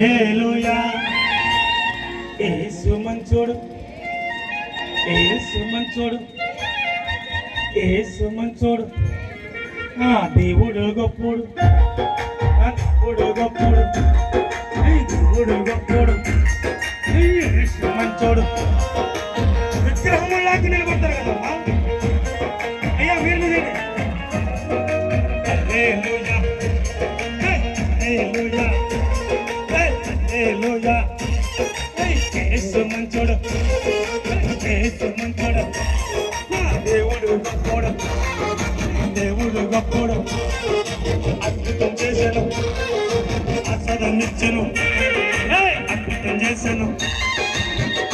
హల్లెలూయా యేసు మంచోడు యేసు మంచోడు యేసు మంచోడు ఆ దేవుడు గొప్పోడు ఆ దేవుడు గొప్పోడు దేవుడు గొప్పోడు యేసు మంచోడు విగ్రహంలాగా నిలబడతారు కదమ్మా అయ్యా మీరు హల్లెలూయా హల్లెలూయా హల్లెలూయా యేసు మంచోడు యేసు మంచోడు నా దేవుడు గొప్పోడు దేవుడు గొప్పోడు అద్భుతం చేశాను ఆస్వాదనిచ్చాను అద్భుతం చేశాను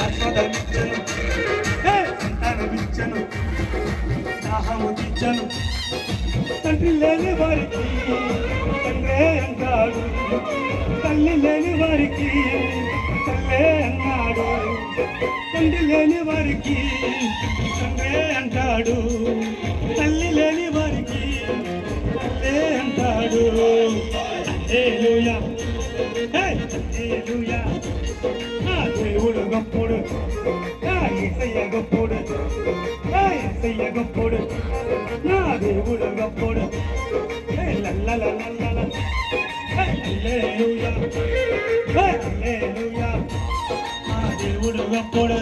ఆస్వాదనిచ్చాను సంతానమిచ్చాను దాహము తీర్చాను తండ్రి లేని వారికి తండ్రే అంటాడు తల్లి లేని వారికి తల్లే అన్నాడు తండ్రి లేని వారికి తండ్రే అంటాడు తల్లి లేని వారికి తల్లే అంటాడు హల్లెలూయా హల్లెలూయా నా దేవుడు గొప్పోడు నా యేసయ్య గొప్పోడు నా యేసయ్య గొప్పోడు నా దేవుడు గొప్పోడు లల్లలల్లల హల్లెలూయా హల్లెలూయా నా దేవుడు గొప్పోడు